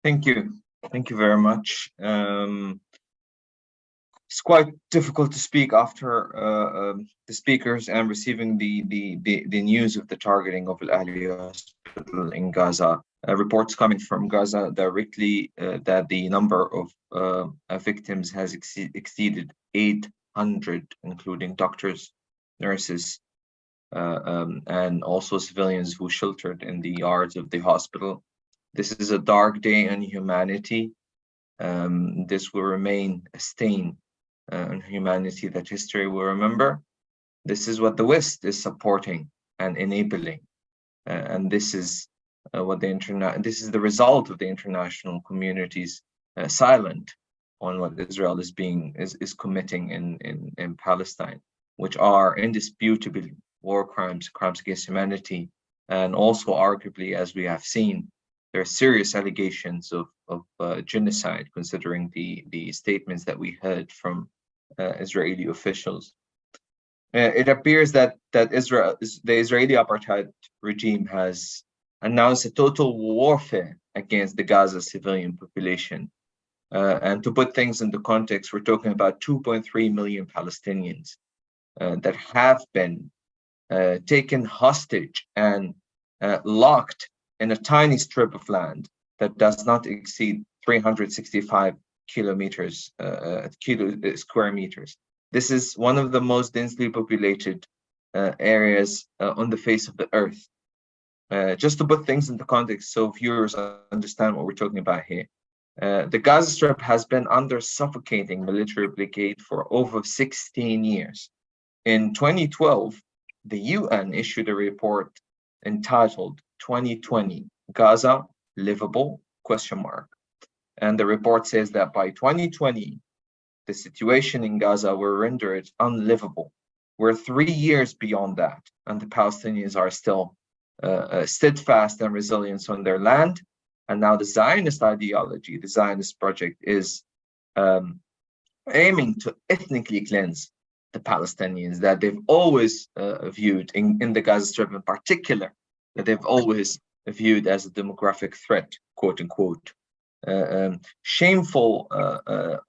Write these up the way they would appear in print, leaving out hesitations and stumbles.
Thank you. Thank you very much. It's quite difficult to speak after the speakers and receiving the news of the targeting of Alahli hospital in Gaza. Reports coming from Gaza directly that the number of victims has exceeded 800, including doctors, nurses, and also civilians who sheltered in the yards of the hospital. This is a dark day in humanity. This will remain a stain on humanity that history will remember. This is what the West is supporting and enabling, and this is this is the result of the international community's silent on what Israel is committing in Palestine, which are indisputably war crimes, crimes against humanity, and also arguably, as we have seen, there are serious allegations of genocide, considering the statements that we heard from Israeli officials. It appears that the Israeli apartheid regime has announced a total warfare against the Gaza civilian population. And to put things into context, we're talking about 2.3 million Palestinians that have been taken hostage and locked in a tiny strip of land that does not exceed 365 square meters. This is one of the most densely populated areas on the face of the earth. Just to put things into context so viewers understand what we're talking about here. The Gaza Strip has been under suffocating military blockade for over 16 years. In 2012, the UN issued a report entitled 2020 Gaza Livable? And the report says that by 2020, the situation in Gaza will render it unlivable. We're 3 years beyond that, and the Palestinians are still steadfast and resilient on their land. And now the Zionist ideology, the Zionist project, is aiming to ethnically cleanse the Palestinians that they've always viewed in the Gaza Strip in particular, that they've always viewed as a demographic threat, quote unquote. Shameful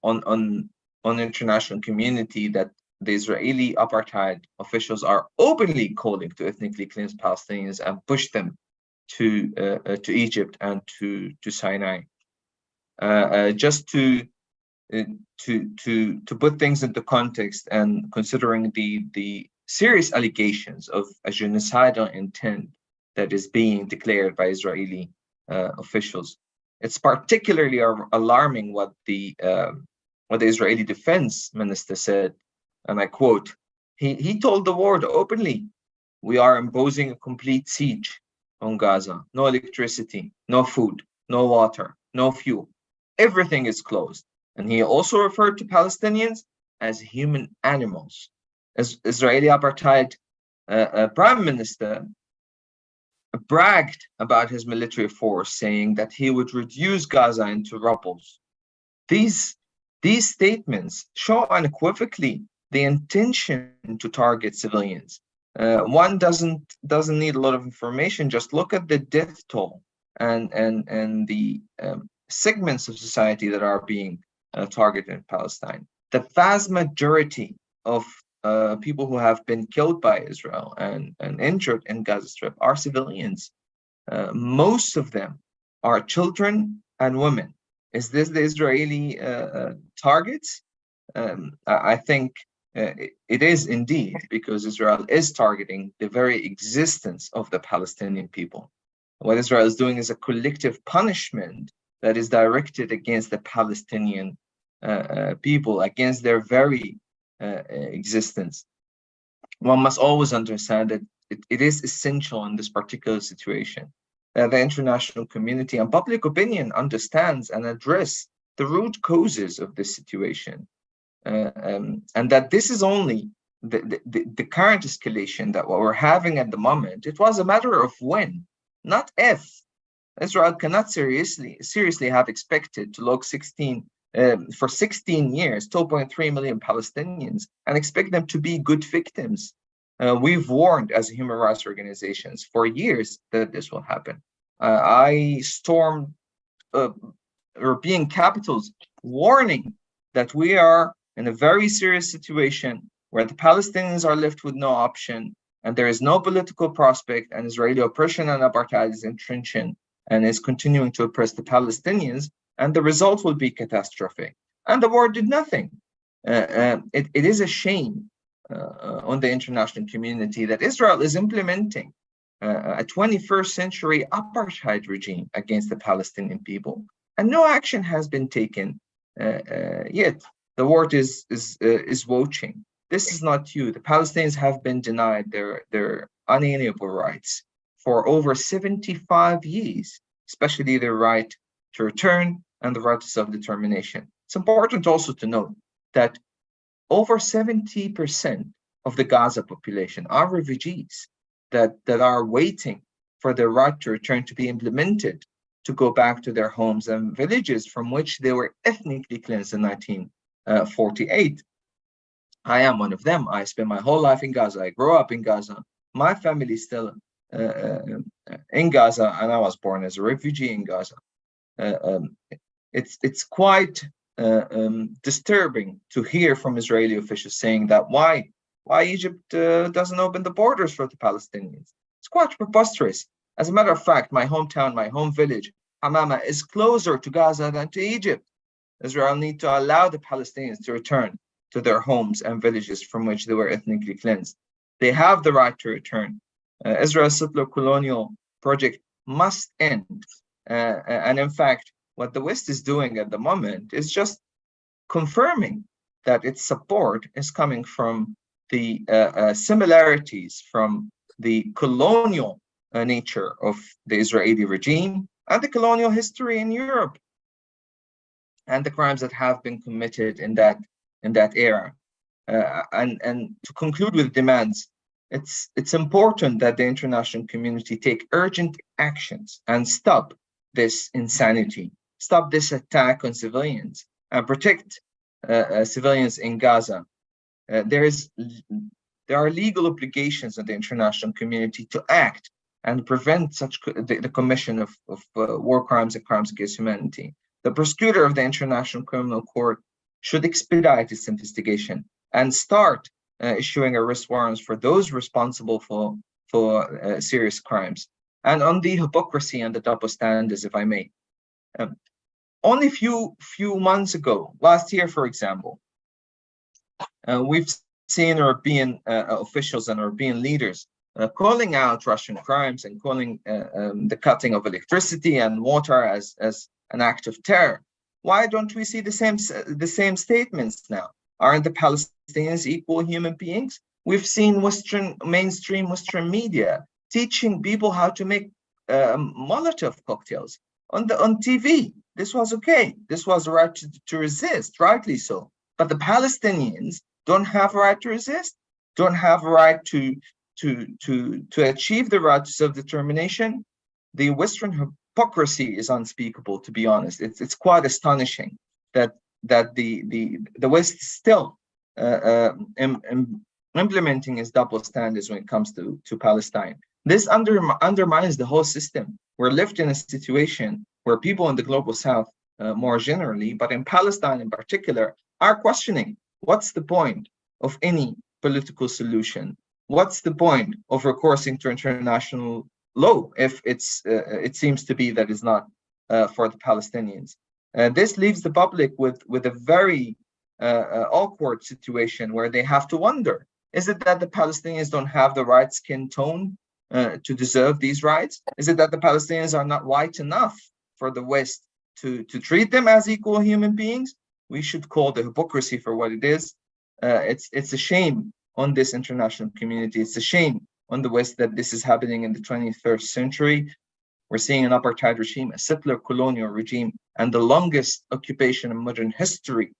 on international community that the Israeli apartheid officials are openly calling to ethnically cleanse Palestinians and push them to Egypt and to Sinai. Just to put things into context, and considering the serious allegations of a genocidal intent that is being declared by Israeli officials, it's particularly alarming what the Israeli defense minister said, and I quote, he told the world openly, "We are imposing a complete siege on Gaza. No electricity, no food, no water, no fuel. Everything is closed." And he also referred to Palestinians as human animals. As Israeli apartheid prime minister bragged about his military force, saying that he would reduce Gaza into rubble. These statements show unequivocally the intention to target civilians. One doesn't need a lot of information. Just look at the death toll and the segments of society that are being targeted in Palestine. The vast majority of people who have been killed by Israel and injured in Gaza Strip are civilians. Most of them are children and women. Is this the Israeli targets? I think it is indeed, because Israel is targeting the very existence of the Palestinian people. What Israel is doing is a collective punishment that is directed against the Palestinian people, against their very existence. One must always understand that it is essential in this particular situation that the international community and public opinion understands and address the root causes of this situation. And that this is only the current escalation, that what we're having at the moment, it was a matter of when, not if. Israel cannot seriously have expected to look for 16 years, 2.3 million Palestinians, and expect them to be good victims. We've warned as human rights organizations for years that this will happen. I stormed European capitals warning that we are in a very serious situation where the Palestinians are left with no option and there is no political prospect, and Israeli oppression and apartheid is entrenching and is continuing to oppress the Palestinians, and the result will be catastrophic. And the war did nothing. It is a shame on the international community that Israel is implementing a 21st century apartheid regime against the Palestinian people, and no action has been taken yet. The world is watching. This is not you. The Palestinians have been denied their unalienable rights for over 75 years, especially their right to return and the right to self-determination. It's important also to note that over 70% of the Gaza population are refugees that are waiting for their right to return to be implemented, to go back to their homes and villages from which they were ethnically cleansed in 1948. I am one of them. I spent my whole life in Gaza. I grew up in Gaza. My family is still in Gaza, and I was born as a refugee in Gaza. It's quite disturbing to hear from Israeli officials saying that why Egypt doesn't open the borders for the Palestinians. It's quite preposterous. As a matter of fact, my hometown, my home village, Hamama, is closer to Gaza than to Egypt. Israel needs to allow the Palestinians to return to their homes and villages from which they were ethnically cleansed. They have the right to return. Israel's settler colonial project must end. And in fact, what the West is doing at the moment is just confirming that its support is coming from the similarities from the colonial nature of the Israeli regime and the colonial history in Europe and the crimes that have been committed in that era. And to conclude with demands, it's important that the international community take urgent actions and stop this insanity, stop this attack on civilians, and protect civilians in Gaza. There are legal obligations of the international community to act and prevent such the commission of war crimes and crimes against humanity. The prosecutor of the International Criminal Court should expedite its investigation and start issuing arrest warrants for those responsible for serious crimes. And on the hypocrisy and the double standards, if I may, only few months ago, last year, for example, we've seen European officials and European leaders calling out Russian crimes and calling the cutting of electricity and water as an act of terror. Why don't we see the same statements now? Aren't the Palestinians equal human beings? We've seen mainstream Western media teaching people how to make Molotov cocktails on TV. This was okay. This was the right to resist, rightly so. But the Palestinians don't have a right to resist, don't have a right to achieve the right to self-determination. The Western hypocrisy is unspeakable, to be honest. It's quite astonishing that the West is still implementing its double standards when it comes to Palestine. This undermines the whole system. We're left in a situation where people in the global South, more generally, but in Palestine in particular, are questioning what's the point of any political solution? What's the point of recoursing to international law if it seems to be that is not for the Palestinians? This leaves the public with a very awkward situation where they have to wonder, is it that the Palestinians don't have the right skin tone to deserve these rights? Is it that the Palestinians are not white enough for the West to treat them as equal human beings? We should call the hypocrisy for what it is. It's a shame on this international community. It's a shame on the West that this is happening in the 21st century. We're seeing an apartheid regime, a settler colonial regime, and the longest occupation in modern history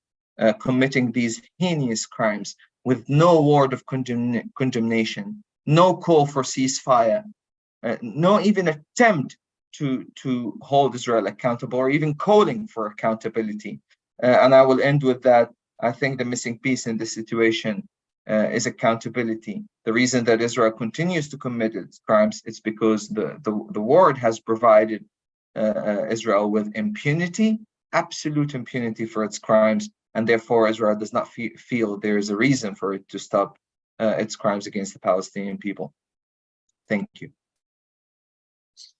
committing these heinous crimes with no word of condemnation, no call for ceasefire, no even attempt to hold Israel accountable or even calling for accountability. And I will end with that. I think the missing piece in this situation is accountability. The reason that Israel continues to commit its crimes is because the world has provided Israel with impunity absolute impunity for its crimes, and therefore Israel does not feel there is a reason for it to stop its crimes against the Palestinian people. Thank you.